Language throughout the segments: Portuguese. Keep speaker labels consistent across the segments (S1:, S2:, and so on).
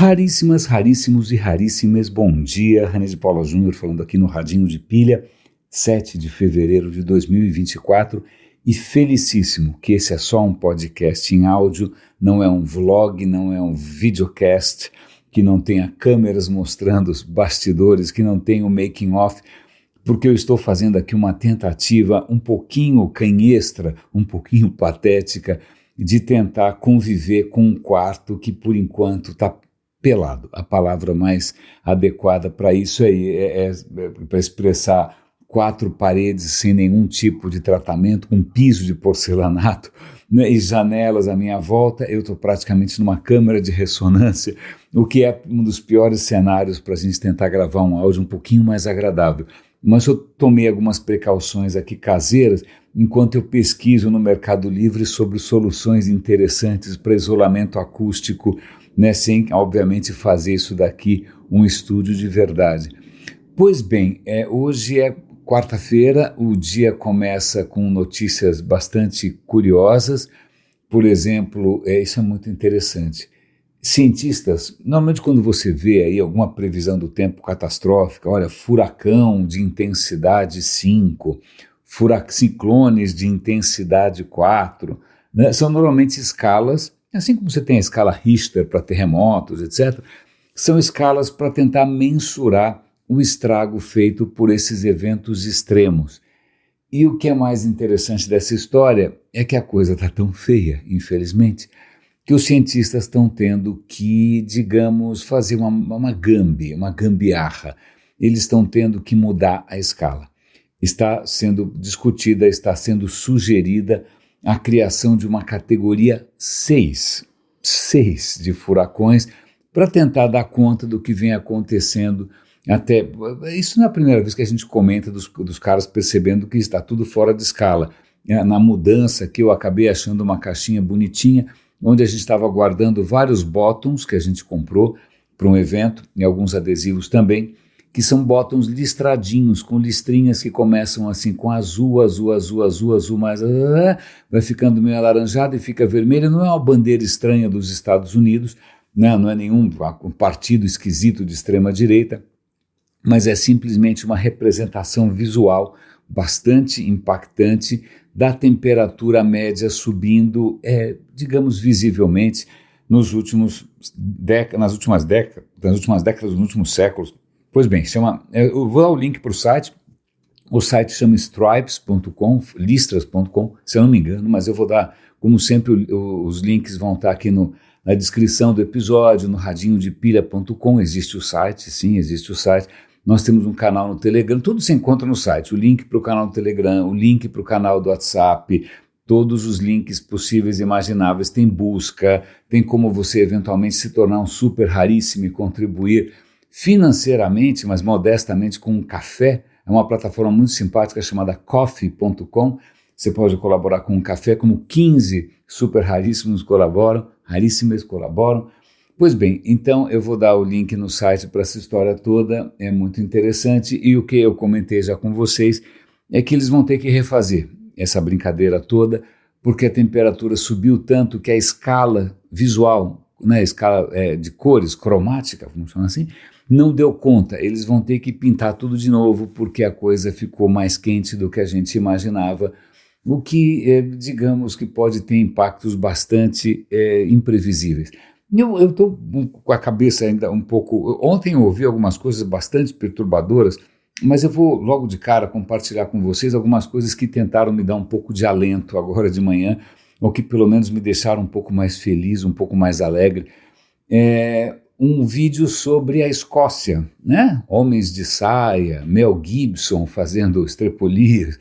S1: Raríssimas, raríssimos e raríssimas, bom dia, René de Paula Júnior falando aqui no Radinho de Pilha, 7 de fevereiro de 2024, e felicíssimo que esse é só um podcast em áudio, não é um vlog, não é um videocast, que não tenha câmeras mostrando os bastidores, que não tenha o making of, porque eu estou fazendo aqui uma tentativa um pouquinho canhestra, um pouquinho patética, de tentar conviver com um quarto que por enquanto está pelado. A palavra mais adequada para isso é para expressar 4 paredes sem nenhum tipo de tratamento, com piso de porcelanato, né, e janelas à minha volta. Eu estou praticamente numa câmara de ressonância, o que é um dos piores cenários para a gente tentar gravar um áudio um pouquinho mais agradável. Mas eu tomei algumas precauções aqui caseiras enquanto eu pesquiso no Mercado Livre sobre soluções interessantes para isolamento acústico, né, sem, obviamente, fazer isso daqui um estúdio de verdade. Pois bem, hoje é quarta-feira, o dia começa com notícias bastante curiosas. Por exemplo, isso é muito interessante. Cientistas, normalmente quando você vê aí alguma previsão do tempo catastrófica, olha, furacão de intensidade 5, ciclones de intensidade 4, né, são normalmente escalas, assim como você tem a escala Richter para terremotos, etc., são escalas para tentar mensurar o estrago feito por esses eventos extremos. E o que é mais interessante dessa história é que a coisa está tão feia, infelizmente, que os cientistas estão tendo que, digamos, fazer uma gambiarra. Eles estão tendo que mudar a escala. Está sendo discutida, está sendo sugerida a criação de uma categoria 6 de furacões para tentar dar conta do que vem acontecendo. Até isso não é a primeira vez que a gente comenta dos caras percebendo que está tudo fora de escala. Na mudança que eu acabei achando uma caixinha bonitinha, onde a gente estava guardando vários bottoms que a gente comprou para um evento, e alguns adesivos também, que são bottoms listradinhos, com listrinhas que começam assim com azul, mas vai ficando meio alaranjado e fica vermelho. Não é uma bandeira estranha dos Estados Unidos, né? Não é nenhum partido esquisito de extrema direita, mas é simplesmente uma representação visual bastante impactante da temperatura média subindo, digamos, visivelmente nas últimas décadas, nos últimos séculos. Pois bem, eu vou dar o link para o site chama stripes.com, listras.com, se eu não me engano, mas eu vou dar, como sempre, os links vão estar aqui na descrição do episódio, no radinhodepilha.com, existe o site, sim, existe o site. Nós temos um canal no Telegram, tudo se encontra no site, o link para o canal do Telegram, o link para o canal do WhatsApp, todos os links possíveis e imagináveis, tem busca, tem como você eventualmente se tornar um super raríssimo e contribuir financeiramente, mas modestamente com um café. É uma plataforma muito simpática chamada coffee.com, você pode colaborar com um café, como 15 super raríssimos colaboram. Pois bem, então eu vou dar o link no site para essa história toda, é muito interessante, e o que eu comentei já com vocês é que eles vão ter que refazer essa brincadeira toda, porque a temperatura subiu tanto que a escala visual, né, a escala de cores, cromática, vamos chamar assim, não deu conta. Eles vão ter que pintar tudo de novo, porque a coisa ficou mais quente do que a gente imaginava, o que, digamos, que pode ter impactos bastante imprevisíveis. Eu estou com a cabeça ainda um pouco... Ontem eu ouvi algumas coisas bastante perturbadoras, mas eu vou logo de cara compartilhar com vocês algumas coisas que tentaram me dar um pouco de alento agora de manhã, ou que pelo menos me deixaram um pouco mais feliz, um pouco mais alegre. Um vídeo sobre a Escócia, né? Homens de saia, Mel Gibson fazendo estrepolias,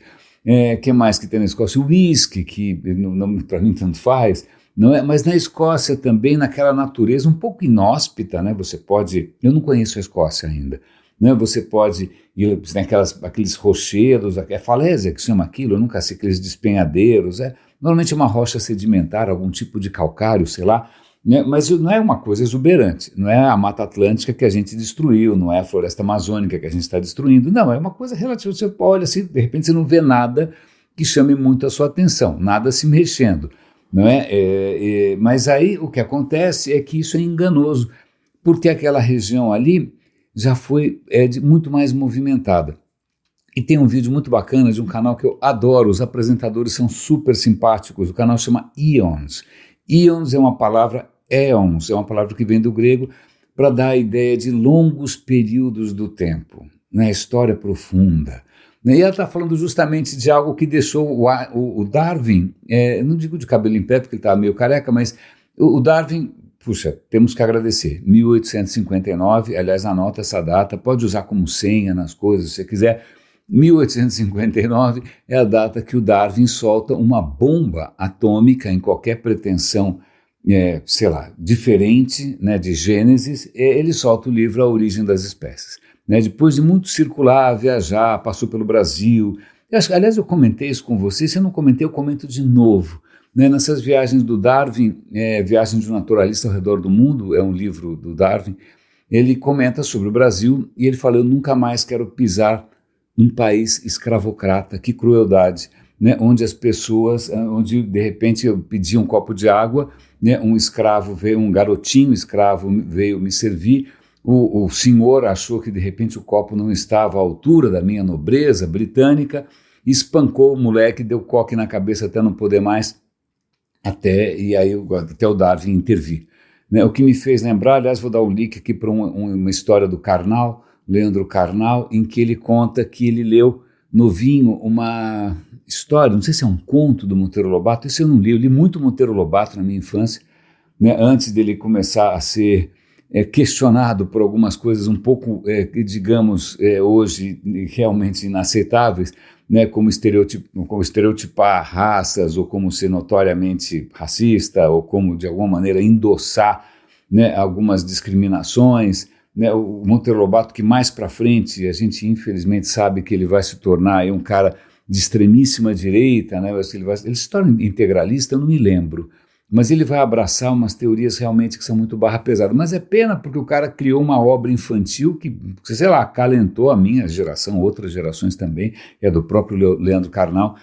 S1: que mais que tem na Escócia? O whisky, que para mim tanto faz, não é? Mas na Escócia também, naquela natureza um pouco inóspita, né? Você pode, eu não conheço a Escócia ainda, né? Você pode ir, tem aqueles rochedos, é falésia que chama aquilo, eu nunca sei, aqueles despenhadeiros, normalmente é uma rocha sedimentar, algum tipo de calcário, sei lá, né? Mas não é uma coisa exuberante, não é a Mata Atlântica que a gente destruiu, não é a Floresta Amazônica que a gente está destruindo, não, é uma coisa relativa, você olha assim, de repente você não vê nada que chame muito a sua atenção, nada se mexendo, não é? Mas aí o que acontece é que isso é enganoso, porque aquela região ali já foi muito mais movimentada. E tem um vídeo muito bacana de um canal que eu adoro, os apresentadores são super simpáticos, o canal chama Eons. Eons é uma palavra, éons, é uma palavra que vem do grego para dar a ideia de longos períodos do tempo, né? História profunda. E ela está falando justamente de algo que deixou o Darwin, não digo de cabelo em pé porque ele estava meio careca, mas o Darwin, puxa, temos que agradecer, 1859, aliás, anota essa data, pode usar como senha nas coisas se você quiser. 1859 é a data que o Darwin solta uma bomba atômica em qualquer pretensão, sei lá, diferente, né, de Gênesis, ele solta o livro A Origem das Espécies. Né, depois de muito circular, viajar, passou pelo Brasil. Aliás, eu comentei isso com você, se eu não comentei, eu comento de novo. Né, nessas viagens do Darwin, Viagem de um Naturalista ao Redor do Mundo, é um livro do Darwin, ele comenta sobre o Brasil e ele fala, eu nunca mais quero pisar num país escravocrata, que crueldade, né? Onde as pessoas, onde de repente eu pedi um copo de água, né? Um escravo veio, um garotinho escravo veio me servir, o senhor achou que de repente o copo não estava à altura da minha nobreza britânica, espancou o moleque, deu coque na cabeça até não poder mais, até o Darwin intervir. Né? O que me fez lembrar, aliás, vou dar um link aqui para uma história do Karnal, Leandro Carnal, em que ele conta que ele leu novinho uma história, não sei se é um conto do Monteiro Lobato, isso eu não li, eu li muito Monteiro Lobato na minha infância, né, antes dele começar a ser questionado por algumas coisas um pouco, digamos, hoje realmente inaceitáveis, né, como estereotipar raças, ou como ser notoriamente racista, ou como de alguma maneira endossar, né, algumas discriminações. Né, o Monteiro Lobato, que mais para frente a gente infelizmente sabe que ele vai se tornar aí um cara de extremíssima direita, né, ele se torna integralista, eu não me lembro, mas ele vai abraçar umas teorias realmente que são muito barra pesada, mas é pena porque o cara criou uma obra infantil que, sei lá, acalentou a minha geração, outras gerações também, é do próprio Leandro Carnal,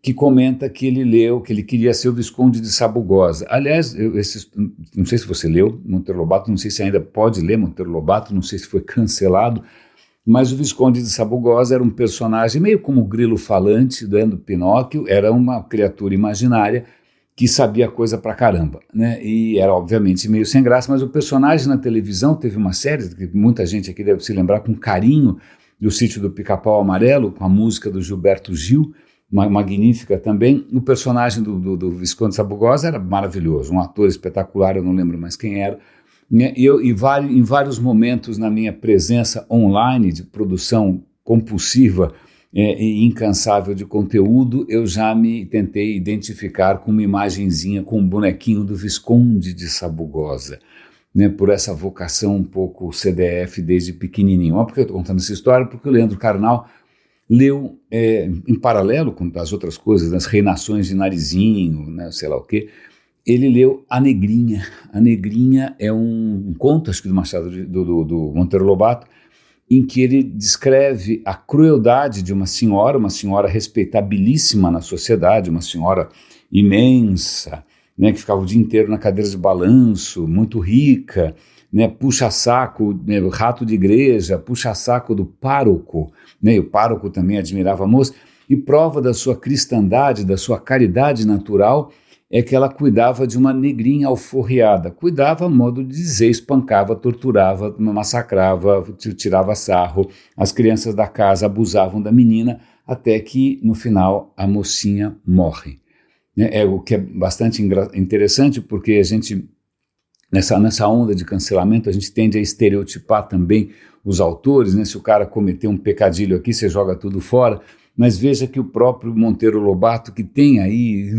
S1: que comenta que ele leu, que ele queria ser o Visconde de Sabugosa. Aliás, não sei se você leu Monteiro Lobato, não sei se ainda pode ler Monteiro Lobato, não sei se foi cancelado, mas o Visconde de Sabugosa era um personagem meio como o grilo falante do Pinóquio, era uma criatura imaginária que sabia coisa pra caramba, né? E era obviamente meio sem graça, mas o personagem na televisão teve uma série, que muita gente aqui deve se lembrar com carinho, do Sítio do Pica-Pau Amarelo, com a música do Gilberto Gil, magnífica também. O personagem do Visconde Sabugosa era maravilhoso, um ator espetacular, eu não lembro mais quem era. Em vários momentos na minha presença online de produção compulsiva e incansável de conteúdo, eu já me tentei identificar com uma imagenzinha, com um bonequinho do Visconde de Sabugosa, né, por essa vocação um pouco CDF desde pequenininho. Por que eu estou contando essa história? Porque o Leandro Carnal leu, em paralelo com as outras coisas, nas Reinações de Narizinho, né, sei lá o quê, ele leu A Negrinha. A Negrinha é um conto, acho que do Machado, do Monteiro Lobato, em que ele descreve a crueldade de uma senhora respeitabilíssima na sociedade, uma senhora imensa, né, que ficava o dia inteiro na cadeira de balanço, muito rica, né, puxa-saco, né, rato de igreja, puxa-saco do pároco, né, e o pároco também admirava a moça, e prova da sua cristandade, da sua caridade natural, é que ela cuidava de uma negrinha alforriada, cuidava a modo de dizer, espancava, torturava, massacrava, tirava sarro, as crianças da casa abusavam da menina, até que no final a mocinha morre. É o que é bastante interessante, porque a gente, nessa onda de cancelamento, a gente tende a estereotipar também os autores, né? Se o cara cometeu um pecadilho aqui, você joga tudo fora, mas veja que o próprio Monteiro Lobato, que tem aí,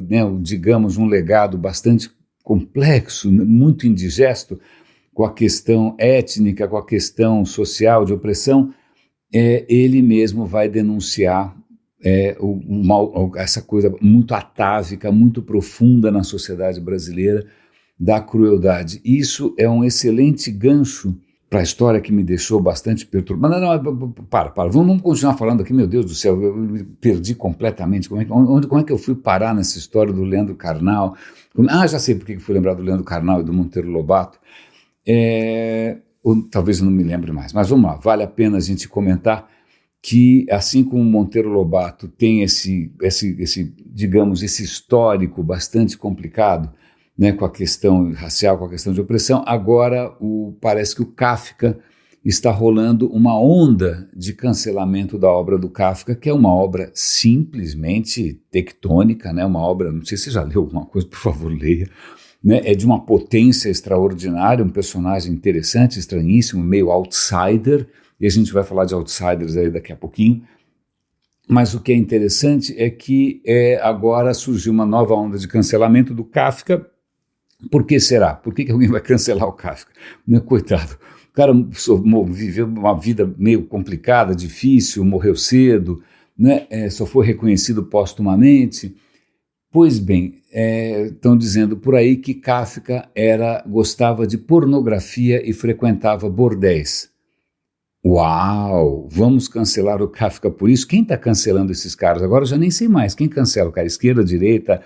S1: né, digamos, um legado bastante complexo, muito indigesto, com a questão étnica, com a questão social de opressão, ele mesmo vai denunciar essa coisa muito atávica, muito profunda na sociedade brasileira, da crueldade. Isso é um excelente gancho para a história que me deixou bastante perturbado. Não, para, vamos continuar falando aqui, meu Deus do céu, eu me perdi completamente, como é que eu fui parar nessa história do Leandro Carnal? Já sei por que fui lembrar do Leandro Carnal e do Monteiro Lobato. ou talvez eu não me lembre mais, mas vamos lá, vale a pena a gente comentar que, assim como Monteiro Lobato tem digamos, esse histórico bastante complicado, né, com a questão racial, com a questão de opressão, agora parece que o Kafka está rolando uma onda de cancelamento da obra do Kafka, que é uma obra simplesmente tectônica, né, uma obra, não sei se você já leu alguma coisa, por favor, leia, né, é de uma potência extraordinária, um personagem interessante, estranhíssimo, meio outsider, e a gente vai falar de outsiders aí daqui a pouquinho, mas o que é interessante é que agora surgiu uma nova onda de cancelamento do Kafka. Por que será? Por que alguém vai cancelar o Kafka? Coitado, o cara viveu uma vida meio complicada, difícil, morreu cedo, né? Só foi reconhecido póstumamente. Pois bem, estão dizendo por aí que Kafka gostava de pornografia e frequentava bordéis. Uau, vamos cancelar o Kafka por isso? Quem está cancelando esses caras? Agora eu já nem sei mais. Quem cancela o cara? Esquerda, direita,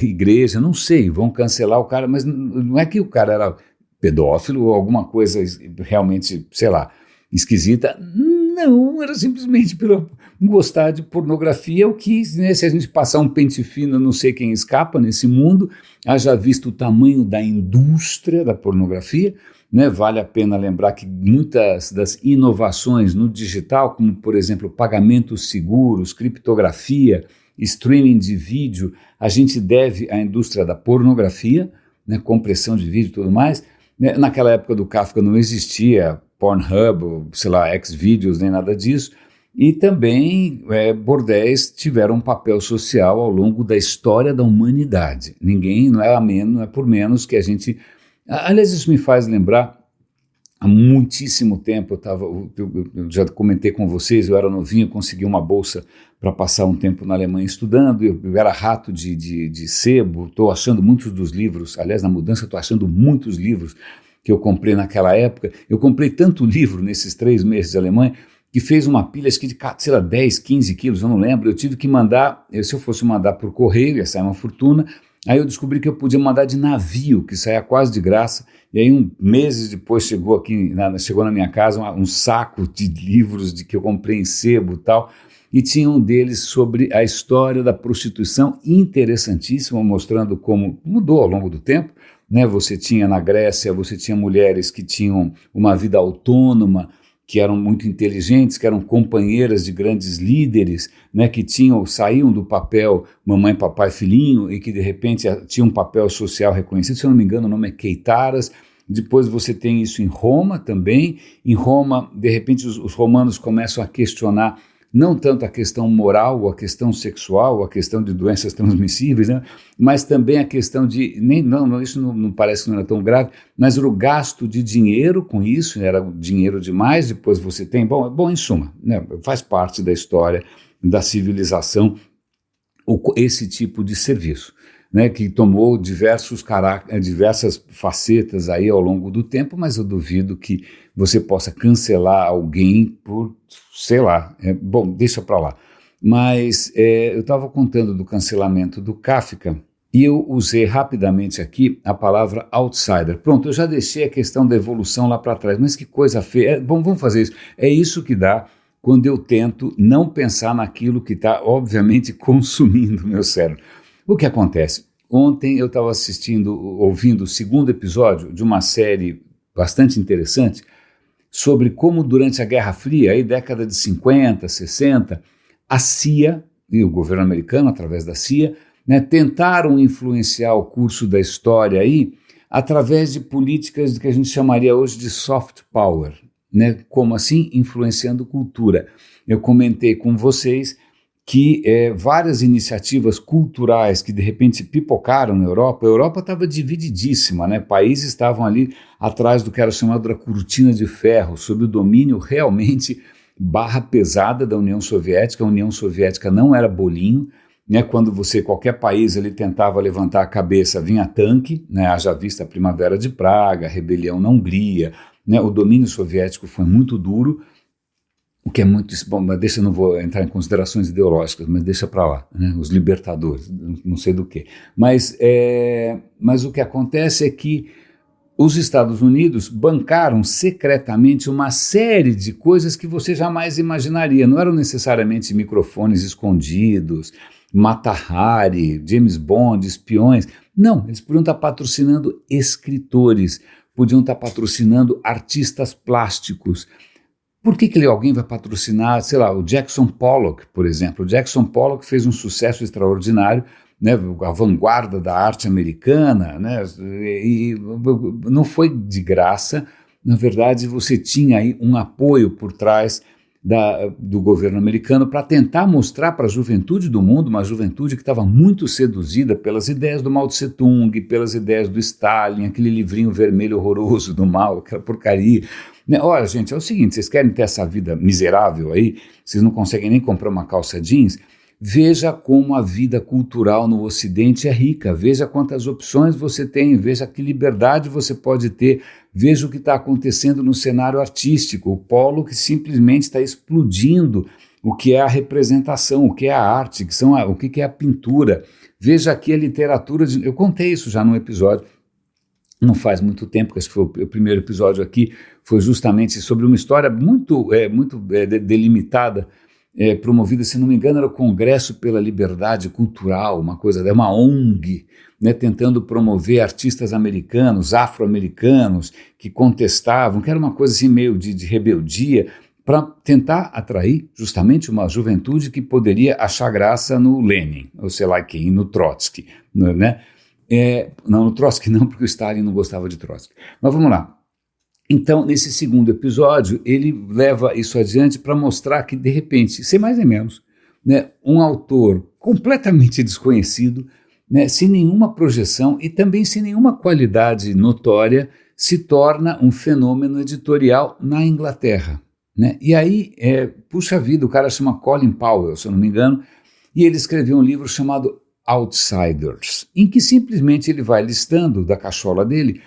S1: igreja, não sei. Vão cancelar o cara, mas não é que o cara era pedófilo ou alguma coisa realmente, sei lá, esquisita. Não, era simplesmente pelo gostar de pornografia, o que, né, se a gente passar um pente fino, não sei quem escapa nesse mundo, haja visto o tamanho da indústria da pornografia, né, vale a pena lembrar que muitas das inovações no digital, como por exemplo pagamentos seguros, criptografia, streaming de vídeo, a gente deve à indústria da pornografia, né, compressão de vídeo e tudo mais. Né, naquela época do Kafka não existia Pornhub, sei lá, Xvideos, nem nada disso, e também bordéis tiveram um papel social ao longo da história da humanidade. Não é por menos que a gente... Aliás, isso me faz lembrar, há muitíssimo tempo, eu já comentei com vocês, eu era novinho, consegui uma bolsa para passar um tempo na Alemanha estudando, eu era rato de sebo, estou achando muitos dos livros, aliás, na mudança estou achando muitos livros que eu comprei naquela época. Eu comprei tanto livro nesses 3 meses de Alemanha, que fez uma pilha, acho que de, sei lá, 10, 15 quilos, eu não lembro, eu tive que mandar, se eu fosse mandar por correio, ia sair uma fortuna. Aí eu descobri que eu podia mandar de navio, que saía quase de graça, e aí meses depois chegou na minha casa um saco de livros que eu comprei em sebo e tal, e tinha um deles sobre a história da prostituição, interessantíssimo, mostrando como mudou ao longo do tempo, né? Você tinha na Grécia, você tinha mulheres que tinham uma vida autônoma, que eram muito inteligentes, que eram companheiras de grandes líderes, né, que saíam do papel mamãe, papai, filhinho, e que de repente tinham um papel social reconhecido. Se eu não me engano, o nome é Keitaras. Depois você tem isso em Roma também. Em Roma, de repente, os romanos começam a questionar não tanto a questão moral, ou a questão sexual, ou a questão de doenças transmissíveis, né? Mas também a questão de, isso não parece que não era tão grave, mas o gasto de dinheiro com isso, era dinheiro demais, depois você tem, bom em suma, né, faz parte da história da civilização esse tipo de serviço, né, que tomou diversas facetas aí ao longo do tempo, mas eu duvido que você possa cancelar alguém por, sei lá, bom, deixa para lá. Mas eu estava contando do cancelamento do Kafka e eu usei rapidamente aqui a palavra outsider. Pronto, eu já deixei a questão da evolução lá para trás, mas que coisa feia. Bom, vamos fazer isso. É isso que dá quando eu tento não pensar naquilo que está, obviamente, consumindo o meu cérebro. O que acontece? Ontem eu estava ouvindo o 2º episódio de uma série bastante interessante sobre como durante a Guerra Fria, aí década de 50, 60, a CIA e o governo americano, através da CIA, né, tentaram influenciar o curso da história aí através de políticas que a gente chamaria hoje de soft power, né, como assim? Influenciando cultura. Eu comentei com vocês que várias iniciativas culturais que de repente pipocaram na Europa, a Europa estava divididíssima, né? Países estavam ali atrás do que era chamado da cortina de ferro, sob o domínio realmente barra pesada da União Soviética. A União Soviética não era bolinho, né? Quando qualquer país ele tentava levantar a cabeça, vinha tanque, né? Haja vista a Primavera de Praga, a rebelião na Hungria, né? O domínio soviético foi muito duro, o que é muito... Bom, mas eu não vou entrar em considerações ideológicas, mas deixa para lá, né? Os libertadores, não sei do que. Mas o que acontece é que os Estados Unidos bancaram secretamente uma série de coisas que você jamais imaginaria. Não eram necessariamente microfones escondidos, Mata-Hari, James Bond, espiões. Não, eles podiam estar patrocinando escritores, podiam estar patrocinando artistas plásticos. Por que alguém vai patrocinar, sei lá, o Jackson Pollock, por exemplo? O Jackson Pollock fez um sucesso extraordinário, né, a vanguarda da arte americana, né, e não foi de graça. Na verdade, você tinha aí um apoio por trás do governo americano para tentar mostrar para a juventude do mundo, uma juventude que estava muito seduzida pelas ideias do Mao Tse Tung, pelas ideias do Stalin, aquele livrinho vermelho horroroso do Mao, aquela porcaria. Né? Olha, gente, é o seguinte, vocês querem ter essa vida miserável aí, vocês não conseguem nem comprar uma calça jeans, veja como a vida cultural no Ocidente é rica, veja quantas opções você tem, veja que liberdade você pode ter, veja o que está acontecendo no cenário artístico, o polo que simplesmente está explodindo o que é a representação, o que é a arte, o que é a pintura. Veja aqui a literatura, eu contei isso já num episódio, não faz muito tempo, que acho que foi o primeiro episódio aqui, foi justamente sobre uma história muito delimitada, promovida, se não me engano, era o Congresso pela Liberdade Cultural, uma ONG, né, tentando promover artistas americanos, afro-americanos, que contestavam, que era uma coisa assim meio de rebeldia, para tentar atrair justamente uma juventude que poderia achar graça no Lenin, ou sei lá quem, no Trotsky, né? Não, no Trotsky não, porque o Stalin não gostava de Trotsky. Mas vamos lá. Então, nesse segundo episódio, ele leva isso adiante para mostrar que, de repente, sem mais nem menos, né, um autor completamente desconhecido, né, sem nenhuma projeção e também sem nenhuma qualidade notória, se torna um fenômeno editorial na Inglaterra. Né? E aí, puxa vida, o cara chama Colin Powell, se eu não me engano, e ele escreveu um livro chamado Outsiders, em que simplesmente ele vai listando da cachola dele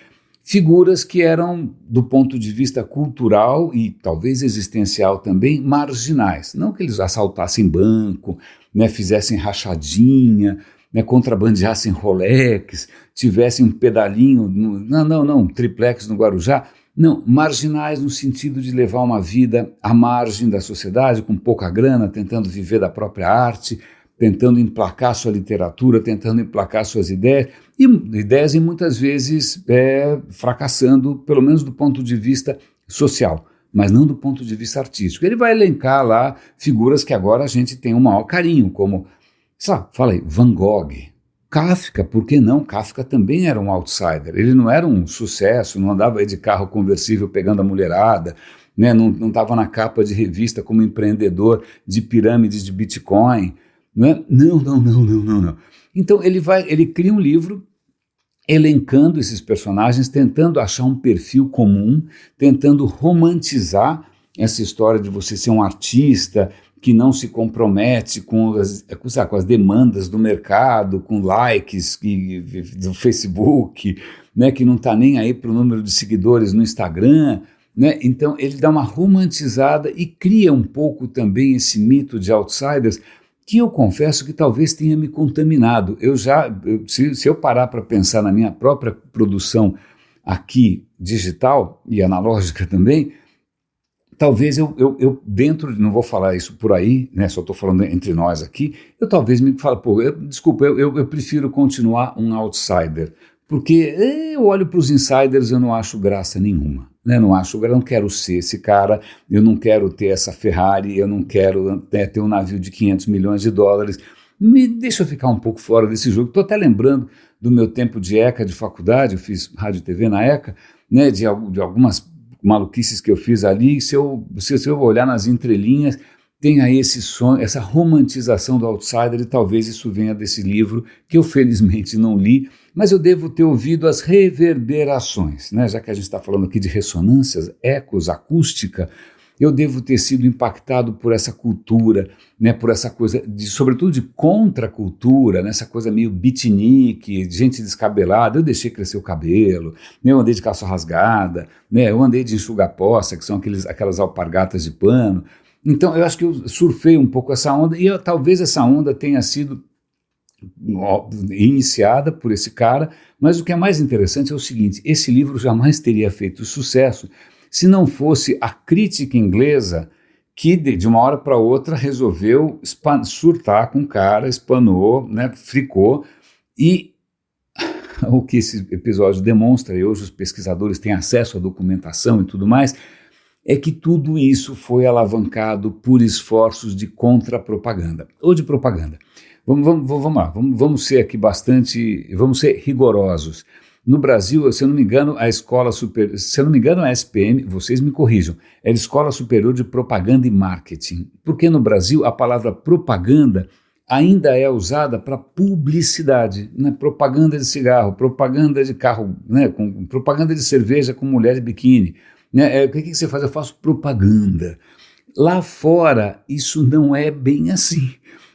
S1: figuras que eram, do ponto de vista cultural e talvez existencial também, marginais. Não que eles assaltassem banco, né, fizessem rachadinha, né, contrabandeassem Rolex, tivessem um pedalinho, triplex no Guarujá. Não, marginais no sentido de levar uma vida à margem da sociedade, com pouca grana, tentando viver da própria arte, tentando emplacar sua literatura, tentando emplacar suas ideias e muitas vezes fracassando, pelo menos do ponto de vista social, mas não do ponto de vista artístico. Ele vai elencar lá figuras que agora a gente tem um maior carinho, como, fala aí, Van Gogh, Kafka, por que não? Kafka também era um outsider, ele não era um sucesso, não andava aí de carro conversível pegando a mulherada, né, não estava na capa de revista como empreendedor de pirâmides de Bitcoin. Não. Então ele cria um livro elencando esses personagens, tentando achar um perfil comum, tentando romantizar essa história de você ser um artista que não se compromete com as demandas do mercado, com likes do Facebook, né, que não está nem aí para o número de seguidores no Instagram. Né? Então ele dá uma romantizada e cria um pouco também esse mito de outsiders, que eu confesso que talvez tenha me contaminado. Se eu parar para pensar na minha própria produção aqui, digital e analógica também, talvez eu dentro, não vou falar isso por aí, né, só estou falando entre nós aqui, eu talvez me fale, desculpa, eu prefiro continuar um outsider, porque eu olho para os insiders e eu não acho graça nenhuma. Né, eu não quero ser esse cara, eu não quero ter essa Ferrari, eu não quero ter um navio de 500 milhões de dólares, deixa eu ficar um pouco fora desse jogo. Estou até lembrando do meu tempo de ECA, de faculdade, eu fiz rádio e TV na ECA, né, de algumas maluquices que eu fiz ali. Se eu olhar nas entrelinhas, tem aí esse sonho, essa romantização do outsider, e talvez isso venha desse livro, que eu felizmente não li, mas eu devo ter ouvido as reverberações, né? Já que a gente está falando aqui de ressonâncias, ecos, acústica, eu devo ter sido impactado por essa cultura, né? Por essa coisa, sobretudo de contracultura, né? Essa coisa meio beatnik, gente descabelada. Eu deixei crescer o cabelo, né? Eu andei de calça rasgada, né? Eu andei de enxuga-poça, que são aquelas alpargatas de pano. Então eu acho que eu surfei um pouco essa onda, e talvez essa onda tenha sido iniciada por esse cara, mas o que é mais interessante é o seguinte: esse livro jamais teria feito sucesso se não fosse a crítica inglesa que de uma hora para outra resolveu surtar com o cara, espanou, né, fricou, e o que esse episódio demonstra, e hoje os pesquisadores têm acesso à documentação e tudo mais, é que tudo isso foi alavancado por esforços de contra-propaganda, ou de propaganda. Vamos lá, vamos ser aqui vamos ser rigorosos. No Brasil, se eu não me engano, a SPM, vocês me corrijam, é a Escola Superior de Propaganda e Marketing, porque no Brasil a palavra propaganda ainda é usada para publicidade, né? Propaganda de cigarro, propaganda de carro, né? Propaganda de cerveja com mulher de biquíni. Né? O que você faz? Eu faço propaganda. Lá fora, isso não é bem assim.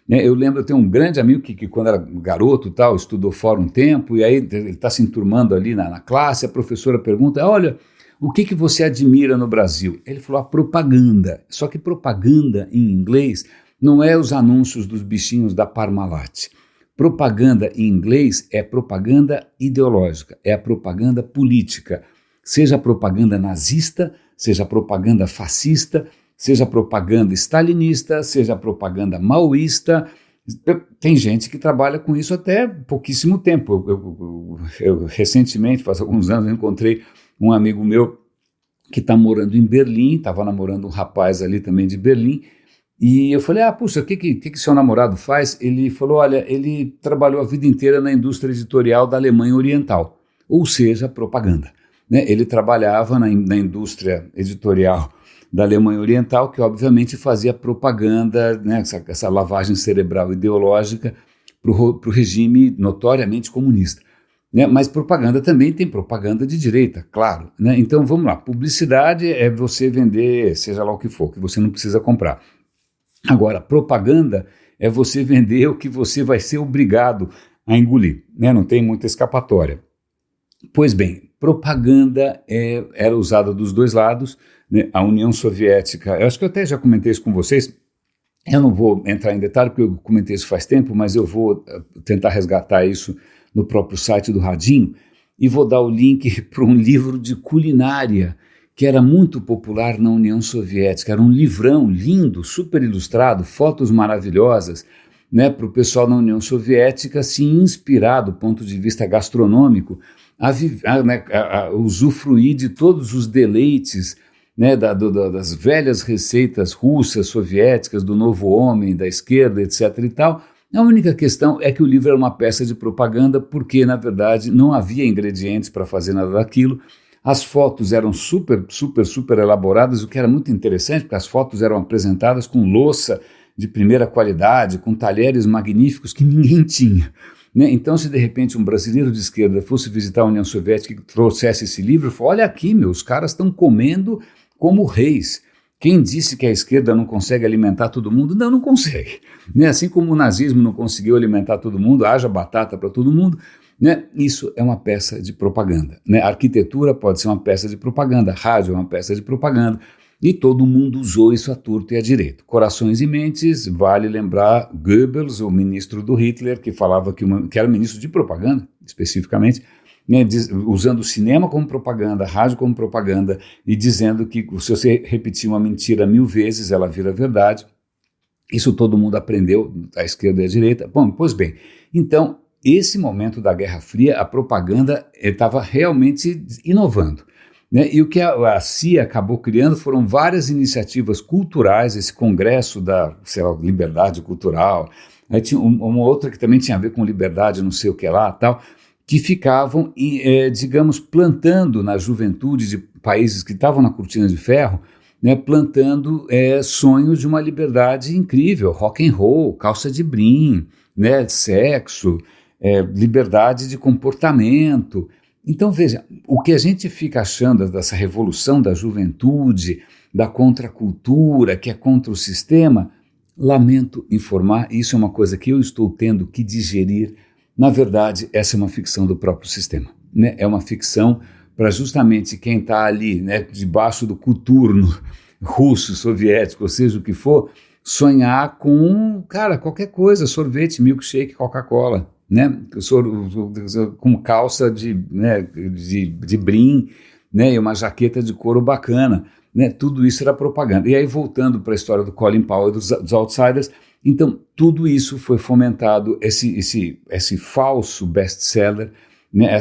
S1: Eu lembro, eu tenho um grande amigo que quando era garoto tal, estudou fora um tempo, e aí ele está se enturmando ali na classe, a professora pergunta, olha, o que você admira no Brasil? Ele falou, a propaganda. Só que propaganda em inglês não é os anúncios dos bichinhos da Parmalat. Propaganda em inglês é propaganda ideológica, é a propaganda política. Seja a propaganda nazista, seja a propaganda fascista, seja propaganda stalinista, seja propaganda maoísta. Tem gente que trabalha com isso até pouquíssimo tempo. Eu recentemente, faz alguns anos, eu encontrei um amigo meu que está morando em Berlim, estava namorando um rapaz ali também de Berlim, e eu falei, puxa, o que seu namorado faz? Ele falou, olha, ele trabalhou a vida inteira na indústria editorial da Alemanha Oriental, ou seja, propaganda. Né? Ele trabalhava na indústria editorial da Alemanha Oriental, que obviamente fazia propaganda, né, essa lavagem cerebral ideológica para o regime notoriamente comunista. Né? Mas propaganda também tem propaganda de direita, claro. Né? Então vamos lá, publicidade é você vender, seja lá o que for, que você não precisa comprar. Agora, propaganda é você vender o que você vai ser obrigado a engolir, né? Não tem muita escapatória. Pois bem, propaganda era usada dos dois lados, né? A União Soviética, eu acho que eu até já comentei isso com vocês, eu não vou entrar em detalhe porque eu comentei isso faz tempo, mas eu vou tentar resgatar isso no próprio site do Radinho e vou dar o link para um livro de culinária que era muito popular na União Soviética, era um livrão lindo, super ilustrado, fotos maravilhosas, né, para o pessoal na União Soviética se inspirar do ponto de vista gastronômico, a usufruir de todos os deleites, né, das velhas receitas russas, soviéticas, do novo homem, da esquerda, etc. e tal. A única questão é que o livro era uma peça de propaganda porque, na verdade, não havia ingredientes para fazer nada daquilo. As fotos eram super elaboradas, o que era muito interessante, porque as fotos eram apresentadas com louça de primeira qualidade, com talheres magníficos que ninguém tinha. Né? Então, se de repente um brasileiro de esquerda fosse visitar a União Soviética e trouxesse esse livro, falou, olha aqui, os caras estão comendo como reis. Quem disse que a esquerda não consegue alimentar todo mundo? Não consegue. Né? Assim como o nazismo não conseguiu alimentar todo mundo, haja batata para todo mundo, né? Isso é uma peça de propaganda. Né? A arquitetura pode ser uma peça de propaganda, a rádio é uma peça de propaganda, e todo mundo usou isso à torto e à direito. Corações e mentes, vale lembrar Goebbels, o ministro do Hitler, que falava que era ministro de propaganda, especificamente, né, usando o cinema como propaganda, a rádio como propaganda, e dizendo que se você repetir uma mentira 1000 vezes, ela vira verdade. Isso todo mundo aprendeu, à esquerda e à direita. Bom, pois bem, então, esse momento da Guerra Fria, a propaganda estava realmente inovando. Né? E o que a CIA acabou criando foram várias iniciativas culturais, esse congresso da, liberdade cultural, aí tinha uma outra que também tinha a ver com liberdade, não sei o que lá, tal, que ficavam, digamos, plantando na juventude de países que estavam na cortina de ferro, né, plantando sonhos de uma liberdade incrível, rock and roll, calça de brim, né, sexo, liberdade de comportamento. Então, veja, o que a gente fica achando dessa revolução da juventude, da contracultura, que é contra o sistema, lamento informar, isso é uma coisa que eu estou tendo que digerir. Na verdade, essa é uma ficção do próprio sistema. Né? É uma ficção para justamente quem está ali, né, debaixo do coturno russo, soviético, ou seja o que for, sonhar com, cara, qualquer coisa, sorvete, milkshake, Coca-Cola, né, com calça de brim, né, e uma jaqueta de couro bacana, né, tudo isso era propaganda. E aí, voltando para a história do Colin Powell e dos Outsiders, então tudo isso foi fomentado, esse falso best-seller, né,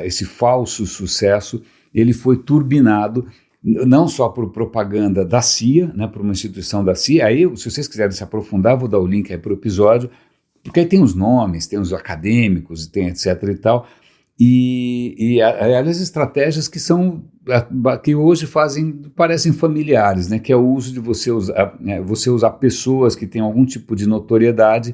S1: esse falso sucesso, ele foi turbinado não só por propaganda da CIA, né, por uma instituição da CIA. Aí, se vocês quiserem se aprofundar, vou dar o link aí para o episódio, porque aí tem os nomes, tem os acadêmicos, tem etc e tal, e as estratégias que hoje parecem familiares, né, que é o uso de você usar pessoas que têm algum tipo de notoriedade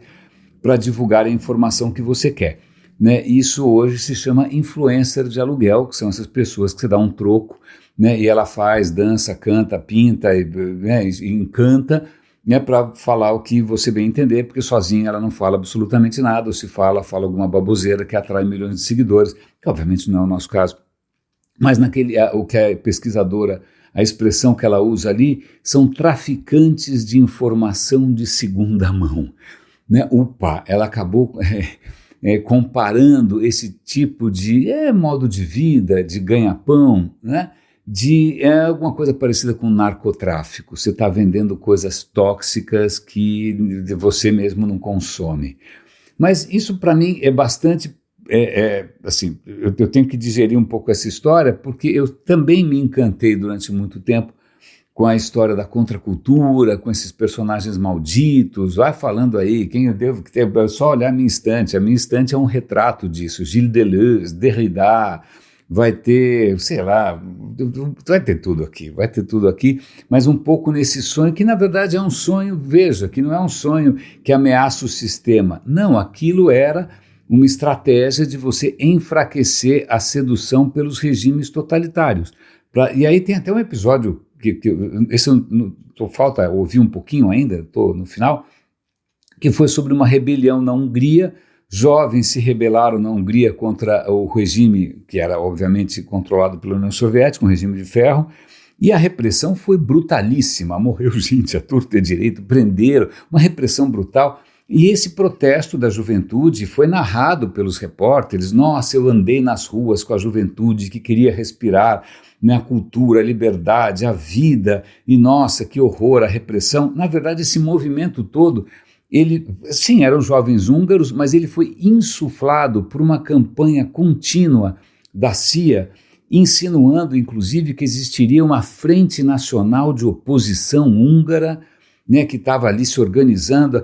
S1: para divulgar a informação que você quer. Né? Isso hoje se chama influencer de aluguel, que são essas pessoas que você dá um troco, né, e ela faz, dança, canta, pinta, né, e encanta, né, para falar o que você bem entender, porque sozinha ela não fala absolutamente nada, ou se fala alguma baboseira que atrai milhões de seguidores, que obviamente não é o nosso caso. Mas o que a pesquisadora, a expressão que ela usa ali, são traficantes de informação de segunda mão. Né? Ela acabou comparando esse tipo de modo de vida, de ganha-pão, né? Alguma coisa parecida com narcotráfico. Você está vendendo coisas tóxicas que você mesmo não consome. Mas isso para mim é bastante, assim, eu tenho que digerir um pouco essa história, porque eu também me encantei durante muito tempo com a história da contracultura, com esses personagens malditos. Vai falando aí, quem eu devo ter, só olhar a minha estante é um retrato disso, Gilles Deleuze, Derrida, vai ter, sei lá, vai ter tudo aqui, mas um pouco nesse sonho, que na verdade é um sonho, veja, que não é um sonho que ameaça o sistema, não, aquilo era uma estratégia de você enfraquecer a sedução pelos regimes totalitários. E aí tem até um episódio, falta ouvir um pouquinho ainda, estou no final, que foi sobre uma rebelião na Hungria. Jovens se rebelaram na Hungria contra o regime, que era obviamente controlado pela União Soviética, um regime de ferro, e a repressão foi brutalíssima, morreu gente à torta e à direita, prenderam, uma repressão brutal, e esse protesto da juventude foi narrado pelos repórteres. Nossa, eu andei nas ruas com a juventude que queria respirar, né, a cultura, a liberdade, a vida, e nossa, que horror, a repressão. Na verdade, esse movimento todo, sim, eram jovens húngaros, mas ele foi insuflado por uma campanha contínua da CIA, insinuando, inclusive, que existiria uma frente nacional de oposição húngara, né, que estava ali se organizando,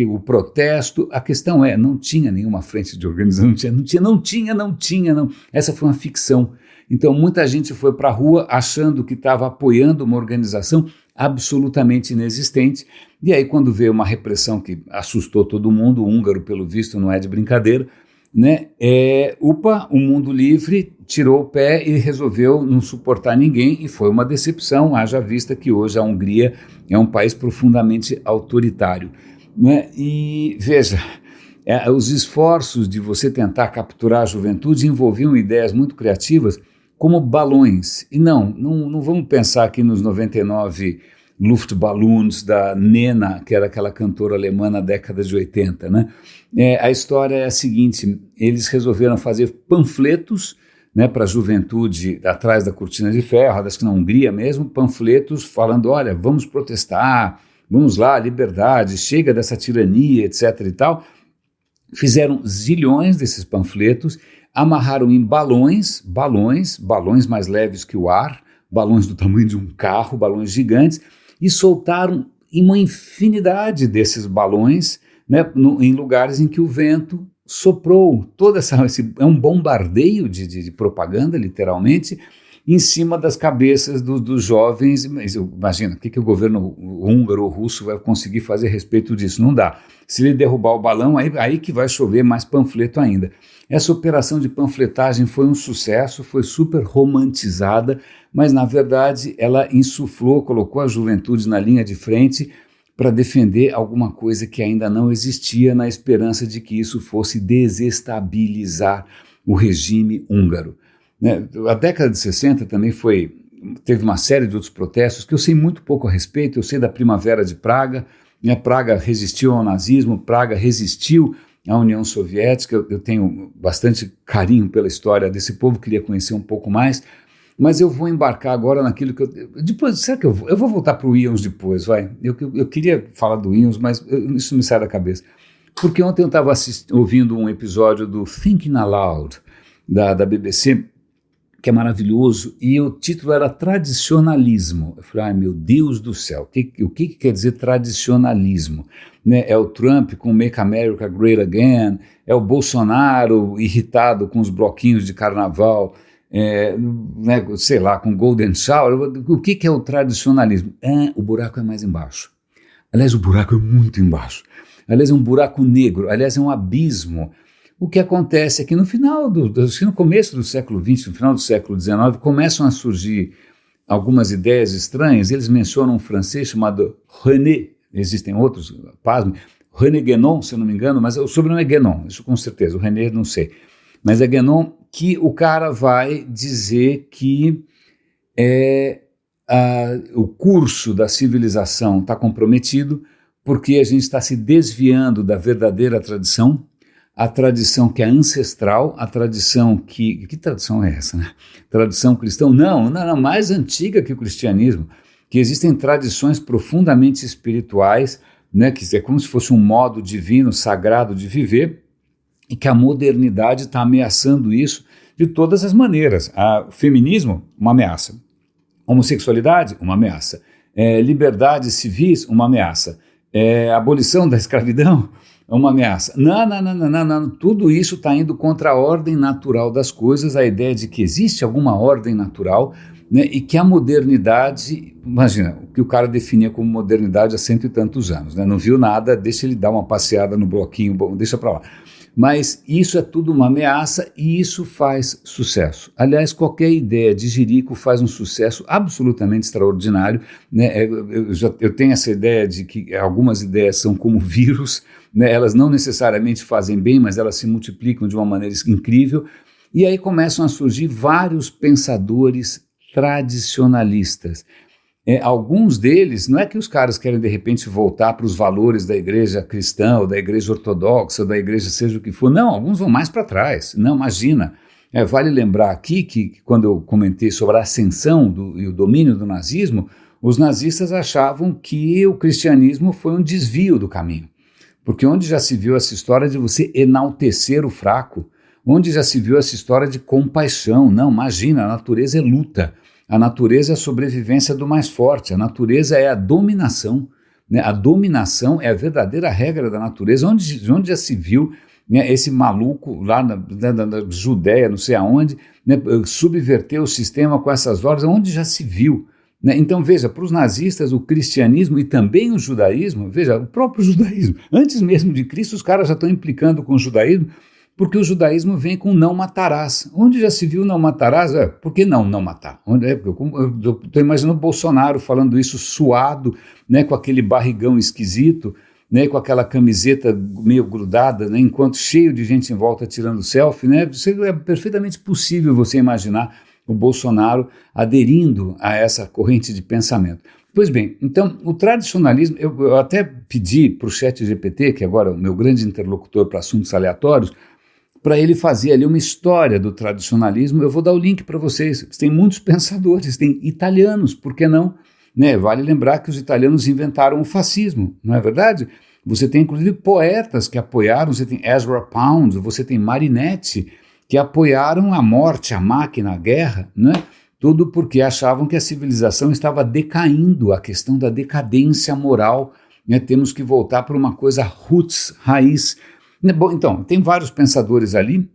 S1: o protesto. A questão não tinha nenhuma frente de organização, não tinha. Essa foi uma ficção. Então, muita gente foi para a rua achando que estava apoiando uma organização absolutamente inexistente. E aí, quando veio uma repressão que assustou todo mundo, o húngaro, pelo visto, não é de brincadeira, né? O mundo livre tirou o pé e resolveu não suportar ninguém, e foi uma decepção, haja vista que hoje a Hungria é um país profundamente autoritário. Né? E veja, os esforços de você tentar capturar a juventude envolviam ideias muito criativas, como balões. E não vamos pensar aqui nos 99 Luftballons da Nena, que era aquela cantora alemã na década de 80, né? A história é a seguinte: eles resolveram fazer panfletos, né, para a juventude atrás da cortina de ferro, acho que na Hungria mesmo, panfletos falando, olha, vamos protestar, vamos lá, liberdade, chega dessa tirania, etc. e tal. Fizeram zilhões desses panfletos, amarraram em balões mais leves que o ar, balões do tamanho de um carro, balões gigantes, e soltaram uma infinidade desses balões, né, em lugares em que o vento soprou. É um bombardeio de propaganda, literalmente, em cima das cabeças dos jovens. Imagina, o que o governo húngaro ou russo vai conseguir fazer a respeito disso? Não dá. Se ele derrubar o balão, aí que vai chover mais panfleto ainda. Essa operação de panfletagem foi um sucesso, foi super romantizada, mas na verdade ela insuflou, colocou a juventude na linha de frente para defender alguma coisa que ainda não existia, na esperança de que isso fosse desestabilizar o regime húngaro. Né? A década de 60 também foi teve uma série de outros protestos que eu sei muito pouco a respeito. Eu sei da Primavera de Praga, Praga resistiu ao nazismo, Praga resistiu à União Soviética. Eu tenho bastante carinho pela história desse povo, queria conhecer um pouco mais, mas eu vou embarcar agora naquilo que depois, será que eu vou voltar para o Eons depois, vai? Eu queria falar do Eons, mas isso me sai da cabeça. Porque ontem eu estava ouvindo um episódio do Thinking Aloud, da BBC, que é maravilhoso, e o título era Tradicionalismo. Eu falei, ai meu Deus do céu, o que quer dizer tradicionalismo? Né? É o Trump com Make America Great Again, é o Bolsonaro irritado com os bloquinhos de carnaval, né, sei lá, com Golden Shower. O que é o tradicionalismo? O buraco é mais embaixo. Aliás, o buraco é muito embaixo. Aliás, é um buraco negro, aliás, é um abismo. O que acontece é que no começo do século XX, no final do século XIX, começam a surgir algumas ideias estranhas. Eles mencionam um francês chamado René, existem outros, pasme, René Guénon, se eu não me engano, mas o sobrenome é Guénon, isso com certeza, o René não sei. Mas é Guénon, que o cara vai dizer que o curso da civilização está comprometido porque a gente está se desviando da verdadeira tradição, a tradição que é ancestral, a tradição que tradição é essa, né? Tradição cristã? Não, mais antiga que o cristianismo, que existem tradições profundamente espirituais, né, que é como se fosse um modo divino, sagrado de viver, e que a modernidade está ameaçando isso de todas as maneiras. O feminismo, uma ameaça. Homossexualidade, uma ameaça. Liberdades civis, uma ameaça. Abolição da escravidão, uma ameaça. Não, tudo isso está indo contra a ordem natural das coisas, a ideia de que existe alguma ordem natural, né, e que a modernidade, imagina, o que o cara definia como modernidade há 100 e tantos anos, né, não viu nada, deixa ele dar uma passeada no bloquinho, bom, deixa para lá. Mas isso é tudo uma ameaça e isso faz sucesso. Aliás, qualquer ideia de Jerico faz um sucesso absolutamente extraordinário, né? Eu tenho essa ideia de que algumas ideias são como vírus, né? Elas não necessariamente fazem bem, mas elas se multiplicam de uma maneira incrível. E aí começam a surgir vários pensadores tradicionalistas. Alguns deles, não é que os caras querem de repente voltar para os valores da igreja cristã, ou da igreja ortodoxa, ou da igreja seja o que for, não, alguns vão mais para trás, não, imagina. Vale lembrar aqui que quando eu comentei sobre a ascensão e o domínio do nazismo, os nazistas achavam que o cristianismo foi um desvio do caminho, porque onde já se viu essa história de você enaltecer o fraco, onde já se viu essa história de compaixão, não, imagina, a natureza é luta. A natureza é a sobrevivência do mais forte, a natureza é a dominação, né? A dominação é a verdadeira regra da natureza, onde já se viu, né, esse maluco lá na Judéia, não sei aonde, né, subverter o sistema com essas ordens, onde já se viu. Né? Então veja, para os nazistas o cristianismo e também o judaísmo, veja, o próprio judaísmo, antes mesmo de Cristo os caras já estão implicando com o judaísmo, porque o judaísmo vem com não matarás. Onde já se viu não matarás? Por que não matar? Eu estou imaginando o Bolsonaro falando isso suado, né, com aquele barrigão esquisito, né, com aquela camiseta meio grudada, né, enquanto cheio de gente em volta tirando selfie. Né, é perfeitamente possível você imaginar o Bolsonaro aderindo a essa corrente de pensamento. Pois bem, então o tradicionalismo, eu até pedi para o ChatGPT, que agora é o meu grande interlocutor para assuntos aleatórios, para ele fazer ali uma história do tradicionalismo. Eu vou dar o link para vocês. Tem muitos pensadores, tem italianos, por que não? Né? Vale lembrar que os italianos inventaram o fascismo, não é verdade? Você tem inclusive poetas que apoiaram, você tem Ezra Pound, você tem Marinetti, que apoiaram a morte, a máquina, a guerra, né? Tudo porque achavam que a civilização estava decaindo, a questão da decadência moral, né? Temos que voltar para uma coisa roots, raiz. Bom, então, tem vários pensadores ali.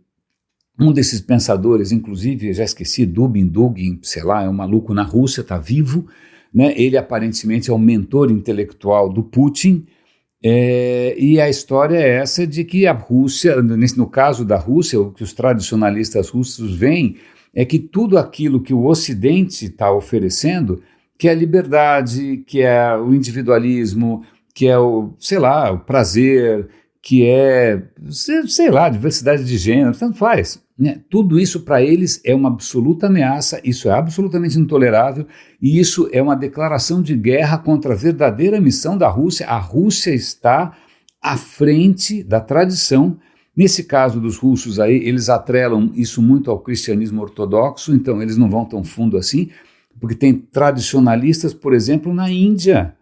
S1: Um desses pensadores, inclusive, eu já esqueci, Dugin, sei lá, é um maluco na Rússia, está vivo, né? Ele aparentemente é o mentor intelectual do Putin, e a história é essa de que a Rússia, no caso da Rússia, o que os tradicionalistas russos veem é que tudo aquilo que o Ocidente está oferecendo, que é a liberdade, que é o individualismo, que é o, sei lá, o prazer, que é, sei lá, diversidade de gênero, tanto faz. né? Tudo isso para eles é uma absoluta ameaça, isso é absolutamente intolerável e isso é uma declaração de guerra contra a verdadeira missão da Rússia. A Rússia está à frente da tradição. Nesse caso dos russos aí, eles atrelam isso muito ao cristianismo ortodoxo, então eles não vão tão fundo assim, porque tem tradicionalistas, por exemplo, na Índia.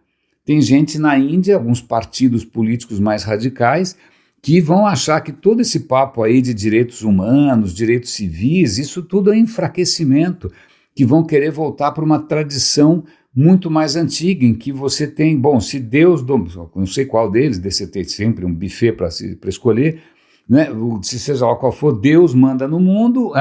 S1: Tem gente na Índia, alguns partidos políticos mais radicais, que vão achar que todo esse papo aí de direitos humanos, direitos civis, isso tudo é enfraquecimento, que vão querer voltar para uma tradição muito mais antiga, em que você tem, bom, se Deus, não sei qual deles, desse ter sempre um buffet para escolher, né, se seja lá qual for, Deus manda no mundo,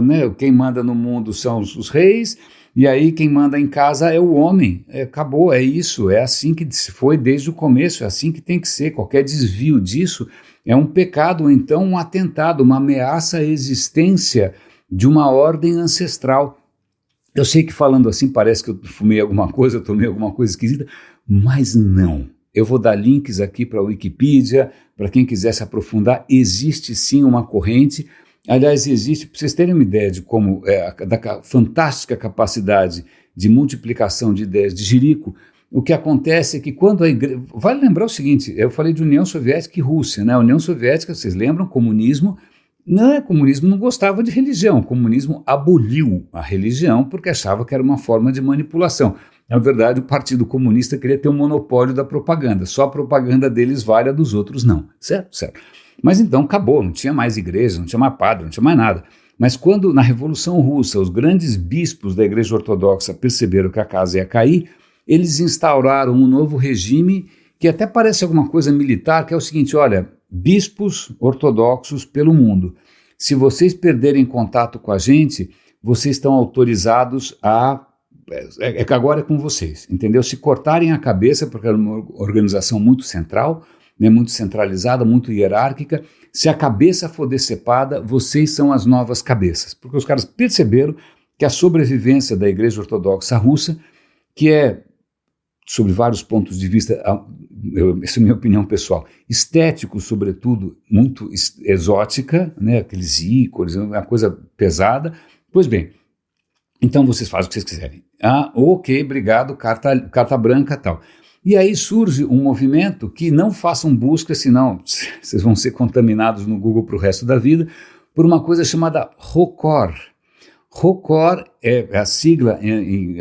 S1: né, quem manda no mundo são os reis, e aí quem manda em casa é o homem, acabou, é isso, é assim que foi desde o começo, é assim que tem que ser, qualquer desvio disso é um pecado, ou então um atentado, uma ameaça à existência de uma ordem ancestral. Eu sei que falando assim parece que eu fumei alguma coisa, eu tomei alguma coisa esquisita, mas não. Eu vou dar links aqui para a Wikipedia, para quem quiser se aprofundar, existe sim uma corrente. Aliás, existe, para vocês terem uma ideia de como, da fantástica capacidade de multiplicação de ideias de Jerico, o que acontece é que quando a igreja... Vale lembrar o seguinte, eu falei de União Soviética e Rússia, né? A União Soviética, vocês lembram, comunismo não gostava de religião, o comunismo aboliu a religião porque achava que era uma forma de manipulação. Na verdade, o Partido Comunista queria ter um monopólio da propaganda, só a propaganda deles vale, a dos outros não, certo? Certo. Mas então acabou, não tinha mais igreja, não tinha mais padre, não tinha mais nada. Mas quando na Revolução Russa os grandes bispos da Igreja Ortodoxa perceberam que a casa ia cair, eles instauraram um novo regime que até parece alguma coisa militar, que é o seguinte, olha, bispos ortodoxos pelo mundo, se vocês perderem contato com a gente, vocês estão autorizados a... que agora é com vocês, entendeu? Se cortarem a cabeça, porque era uma organização muito central, né, muito centralizada, muito hierárquica, se a cabeça for decepada, vocês são as novas cabeças, porque os caras perceberam que a sobrevivência da Igreja Ortodoxa Russa, que é, sob vários pontos de vista, essa é a minha opinião pessoal, estético sobretudo, muito exótica, né, aqueles ícones, uma coisa pesada, pois bem, então vocês fazem o que vocês quiserem. Ok, obrigado, carta branca e tal. E aí surge um movimento que não façam busca, senão vocês vão ser contaminados no Google para o resto da vida, por uma coisa chamada ROCOR. ROCOR é a sigla,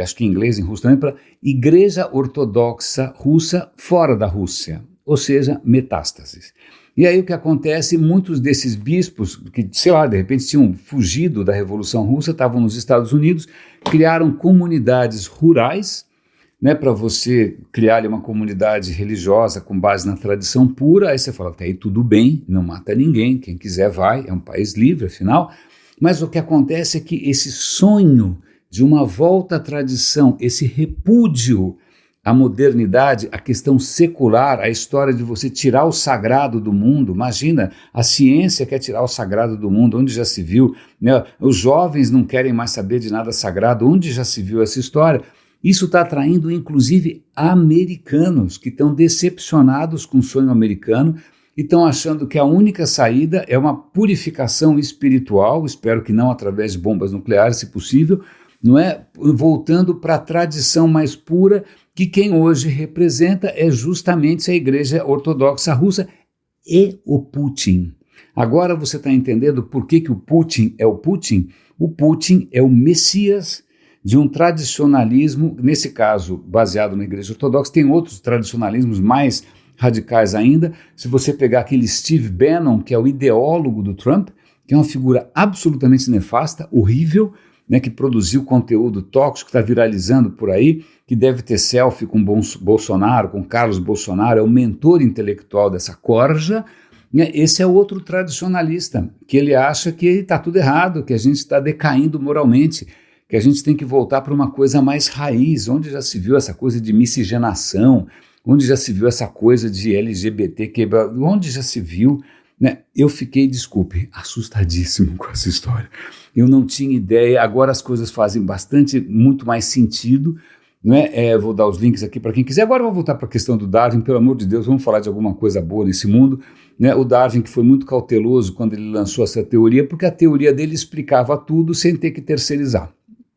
S1: acho que em inglês, em russo também, para Igreja Ortodoxa Russa fora da Rússia, ou seja, metástases. E aí o que acontece, muitos desses bispos, que, sei lá, de repente tinham fugido da Revolução Russa, estavam nos Estados Unidos, criaram comunidades rurais, né, para você criar ali uma comunidade religiosa com base na tradição pura, aí você fala, até aí tudo bem, não mata ninguém, quem quiser vai, é um país livre, afinal. Mas o que acontece é que esse sonho de uma volta à tradição, esse repúdio à modernidade, a questão secular, a história de você tirar o sagrado do mundo, imagina, a ciência quer tirar o sagrado do mundo, onde já se viu, né? Os jovens não querem mais saber de nada sagrado, onde já se viu essa história? Isso está atraindo, inclusive, americanos que estão decepcionados com o sonho americano e estão achando que a única saída é uma purificação espiritual, espero que não através de bombas nucleares, se possível, não é? Voltando para a tradição mais pura, que quem hoje representa é justamente a Igreja Ortodoxa Russa e o Putin. Agora você está entendendo por que o Putin é o Putin? O Putin é o Messias de um tradicionalismo, nesse caso baseado na Igreja Ortodoxa, tem outros tradicionalismos mais radicais ainda. Se você pegar aquele Steve Bannon, que é o ideólogo do Trump, que é uma figura absolutamente nefasta, horrível, né, que produziu conteúdo tóxico, está viralizando por aí, que deve ter selfie com Bolsonaro, com Carlos Bolsonaro, é o mentor intelectual dessa corja. Esse é outro tradicionalista, que ele acha que está tudo errado, que a gente está decaindo moralmente, que a gente tem que voltar para uma coisa mais raiz, onde já se viu essa coisa de miscigenação, onde já se viu essa coisa de LGBT, onde já se viu, né? Eu fiquei, desculpe, assustadíssimo com essa história. Eu não tinha ideia, agora as coisas fazem muito mais sentido, né? Vou dar os links aqui para quem quiser. Agora eu vou voltar para a questão do Darwin, pelo amor de Deus, vamos falar de alguma coisa boa nesse mundo. né? O Darwin, que foi muito cauteloso quando ele lançou essa teoria, porque a teoria dele explicava tudo sem ter que terceirizar.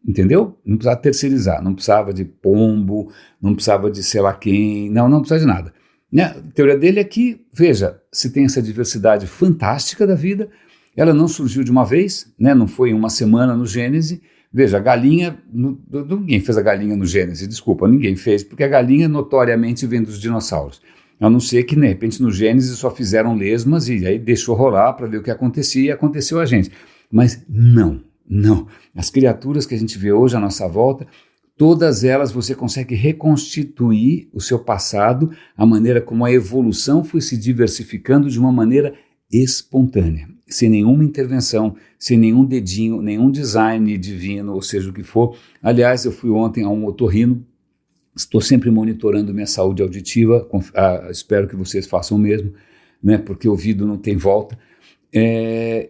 S1: Entendeu? Não precisava terceirizar, não precisava de pombo, não precisava de sei lá quem, não precisava de nada. Né? A teoria dele é que, veja, se tem essa diversidade fantástica da vida, ela não surgiu de uma vez, né? Não foi em uma semana no Gênesis. Veja, a galinha, ninguém fez a galinha no Gênesis, desculpa, ninguém fez, porque a galinha notoriamente vem dos dinossauros. A não ser que, de repente, no Gênesis só fizeram lesmas e aí deixou rolar para ver o que acontecia e aconteceu a gente. Mas não. As criaturas que a gente vê hoje à nossa volta, todas elas você consegue reconstituir o seu passado, a maneira como a evolução foi se diversificando de uma maneira espontânea, sem nenhuma intervenção, sem nenhum dedinho, nenhum design divino, ou seja o que for. Aliás, eu fui ontem a um otorrino, estou sempre monitorando minha saúde auditiva, espero que vocês façam o mesmo, né, porque o ouvido não tem volta.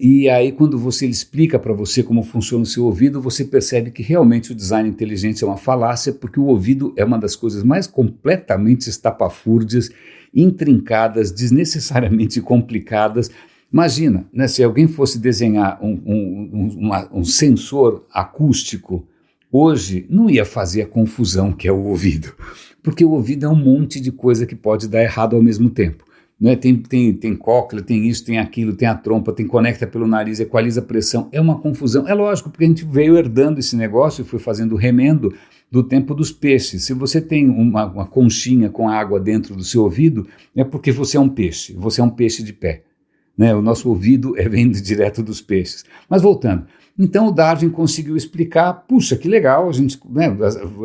S1: E aí quando ele explica para você como funciona o seu ouvido, você percebe que realmente o design inteligente é uma falácia, porque o ouvido é uma das coisas mais completamente estapafúrdias, intrincadas, desnecessariamente complicadas. Imagina, né, se alguém fosse desenhar um sensor acústico, hoje não ia fazer a confusão que é o ouvido, porque o ouvido é um monte de coisa que pode dar errado ao mesmo tempo. Né? Tem cóclea, tem isso, tem aquilo, tem a trompa, tem conecta pelo nariz, equaliza a pressão, é uma confusão. É lógico, porque a gente veio herdando esse negócio e foi fazendo remendo do tempo dos peixes. Se você tem uma conchinha com água dentro do seu ouvido, é porque você é um peixe de pé. Né? O nosso ouvido vem direto dos peixes. Mas voltando, então o Darwin conseguiu explicar, puxa, que legal, né,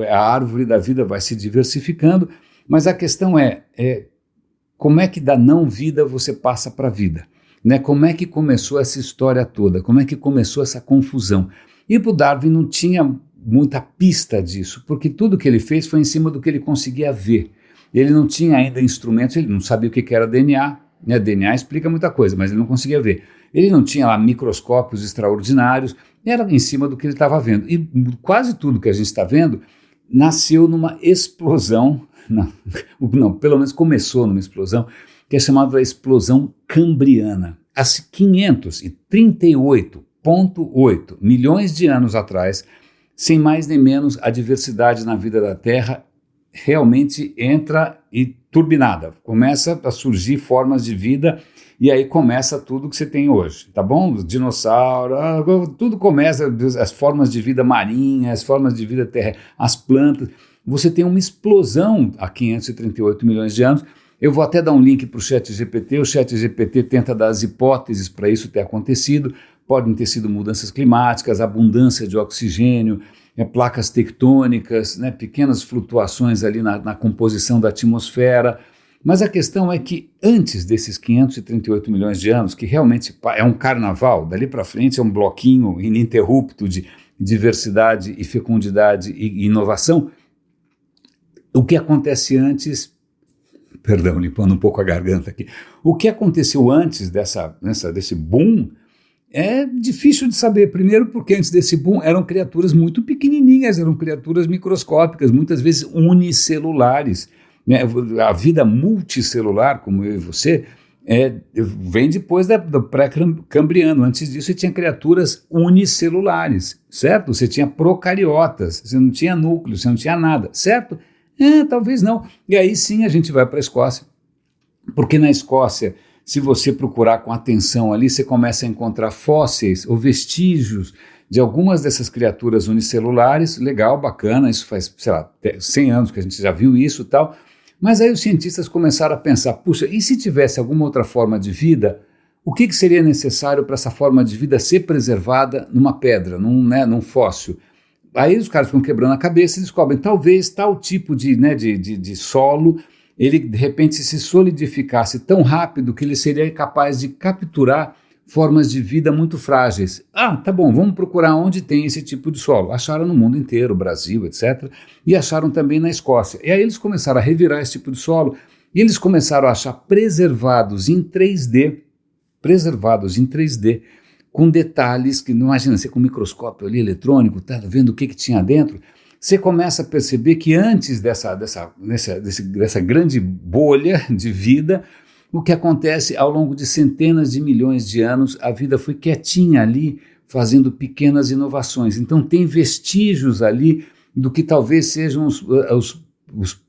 S1: a árvore da vida vai se diversificando, mas a questão como é que da não-vida você passa para a vida? Né? Como é que começou essa história toda? Como é que começou essa confusão? E para o Darwin não tinha muita pista disso, porque tudo que ele fez foi em cima do que ele conseguia ver. Ele não tinha ainda instrumentos, ele não sabia o que era DNA. Né? DNA explica muita coisa, mas ele não conseguia ver. Ele não tinha lá microscópios extraordinários, era em cima do que ele estava vendo. E quase tudo que a gente está vendo nasceu numa explosão. Não, pelo menos começou numa explosão, que é chamada explosão cambriana. Há 538,8 milhões de anos atrás, sem mais nem menos, a diversidade na vida da Terra realmente entra e turbinada. Começa a surgir formas de vida e aí começa tudo que você tem hoje, tá bom? Os dinossauros, tudo começa, as formas de vida marinha, as formas de vida terrestre, as plantas. Você tem uma explosão há 538 milhões de anos. Eu vou até dar um link para o ChatGPT. O ChatGPT tenta dar as hipóteses para isso ter acontecido. Podem ter sido mudanças climáticas, abundância de oxigênio, placas tectônicas, né, pequenas flutuações ali na composição da atmosfera. Mas a questão é que antes desses 538 milhões de anos, que realmente é um carnaval, dali para frente é um bloquinho ininterrupto de diversidade e fecundidade e inovação, o que acontece antes, perdão, limpando um pouco a garganta aqui, o que aconteceu antes desse boom é difícil de saber. Primeiro porque antes desse boom eram criaturas muito pequenininhas, eram criaturas microscópicas, muitas vezes unicelulares. Né? A vida multicelular, como eu e você, vem depois do pré-cambriano. Antes disso você tinha criaturas unicelulares, certo? Você tinha procariotas, você não tinha núcleo, você não tinha nada, certo? Talvez não. E aí sim a gente vai para a Escócia, porque na Escócia, se você procurar com atenção ali, você começa a encontrar fósseis ou vestígios de algumas dessas criaturas unicelulares. Legal, bacana, isso faz, 100 anos que a gente já viu isso e tal, mas aí os cientistas começaram a pensar, puxa, e se tivesse alguma outra forma de vida, o que seria necessário para essa forma de vida ser preservada numa pedra, num fóssil? Aí os caras ficam quebrando a cabeça e descobrem talvez tal tipo de solo, ele de repente se solidificasse tão rápido que ele seria capaz de capturar formas de vida muito frágeis. Tá bom, vamos procurar onde tem esse tipo de solo. Acharam no mundo inteiro, Brasil, etc. E acharam também na Escócia. E aí eles começaram a revirar esse tipo de solo e eles começaram a achar preservados em 3D, com detalhes que, não imagina, você com um microscópio ali eletrônico, tá vendo o que tinha dentro, você começa a perceber que antes dessa grande bolha de vida, o que acontece ao longo de centenas de milhões de anos, a vida foi quietinha ali, fazendo pequenas inovações. Então tem vestígios ali do que talvez sejam os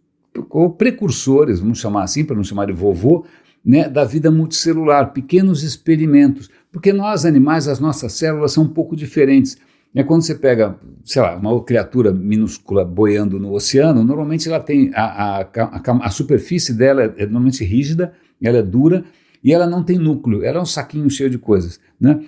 S1: precursores, vamos chamar assim, para não chamar de vovô, né, da vida multicelular, pequenos experimentos. Porque nós, animais, as nossas células são um pouco diferentes. Quando você pega, sei lá, uma criatura minúscula boiando no oceano, normalmente ela tem a superfície dela é normalmente rígida, ela é dura e ela não tem núcleo, ela é um saquinho cheio de coisas, né?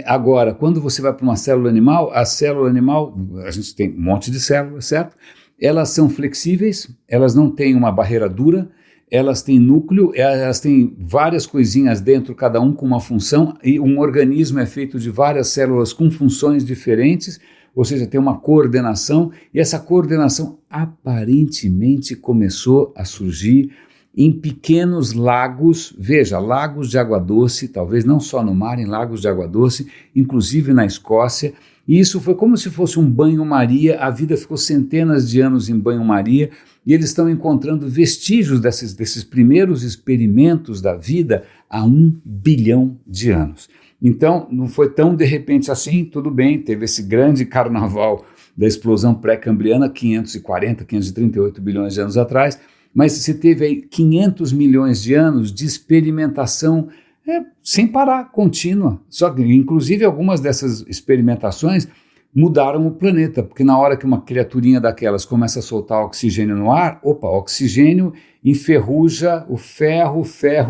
S1: Agora, quando você vai para uma célula animal, a gente tem um monte de células, certo? Elas são flexíveis, elas não têm uma barreira dura, elas têm núcleo, elas têm várias coisinhas dentro, cada um com uma função, e um organismo é feito de várias células com funções diferentes, ou seja, tem uma coordenação, e essa coordenação aparentemente começou a surgir em pequenos lagos, veja, lagos de água doce, talvez não só no mar, em lagos de água doce, inclusive na Escócia, e isso foi como se fosse um banho-maria, a vida ficou centenas de anos em banho-maria, e eles estão encontrando vestígios desses primeiros experimentos da vida há 1 bilhão de anos. Então, não foi tão de repente assim, tudo bem, teve esse grande carnaval da explosão pré-cambriana, 538 bilhões de anos atrás, mas você teve aí 500 milhões de anos de experimentação sem parar, contínua. Só que, inclusive, algumas dessas experimentações mudaram o planeta, porque na hora que uma criaturinha daquelas começa a soltar oxigênio no ar, oxigênio enferruja o ferro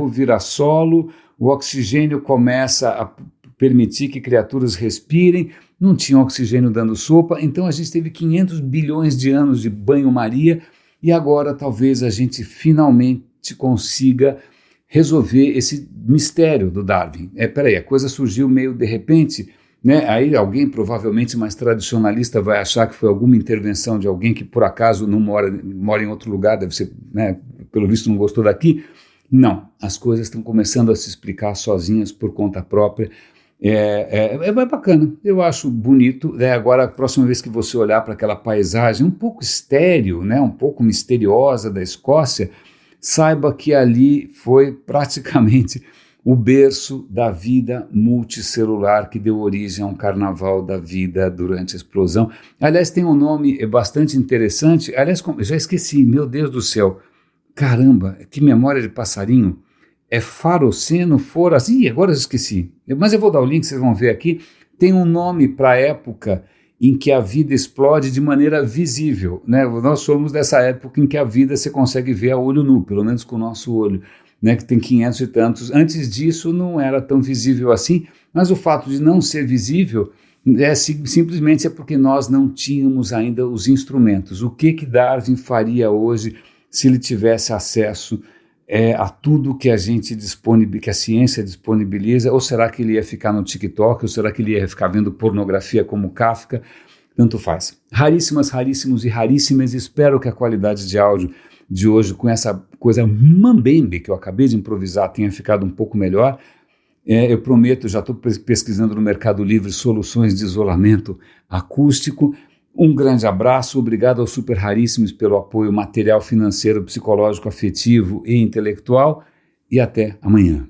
S1: vira solo, o oxigênio começa a permitir que criaturas respirem, não tinha oxigênio dando sopa, então a gente teve 500 bilhões de anos de banho-maria, e agora talvez a gente finalmente consiga resolver esse mistério do Darwin. A coisa surgiu meio de repente, né? Aí alguém provavelmente mais tradicionalista vai achar que foi alguma intervenção de alguém que por acaso não mora em outro lugar, deve ser, né, pelo visto não gostou daqui. Não, as coisas estão começando a se explicar sozinhas por conta própria. É bacana, eu acho bonito, né? Agora, a próxima vez que você olhar para aquela paisagem um pouco estéril, né, um pouco misteriosa da Escócia, saiba que ali foi praticamente o berço da vida multicelular que deu origem a um carnaval da vida durante a explosão. Aliás, tem um nome bastante interessante, aliás, já esqueci, meu Deus do céu, caramba, que memória de passarinho. Faroceno, agora eu esqueci, mas eu vou dar o link, vocês vão ver aqui, tem um nome para a época em que a vida explode de maneira visível, né? Nós somos dessa época em que a vida você consegue ver a olho nu, pelo menos com o nosso olho, né? Que tem 500 e tantos, antes disso não era tão visível assim, mas o fato de não ser visível simplesmente é porque nós não tínhamos ainda os instrumentos. O que Darwin faria hoje se ele tivesse acesso a tudo que que a ciência disponibiliza, ou será que ele ia ficar no TikTok, ou será que ele ia ficar vendo pornografia como Kafka? Tanto faz. Raríssimos e raríssimas, espero que a qualidade de áudio de hoje, com essa coisa mambembe que eu acabei de improvisar, tenha ficado um pouco melhor. Eu prometo, já estou pesquisando no Mercado Livre soluções de isolamento acústico. Um grande abraço, obrigado aos Super Raríssimos pelo apoio material, financeiro, psicológico, afetivo e intelectual, e até amanhã.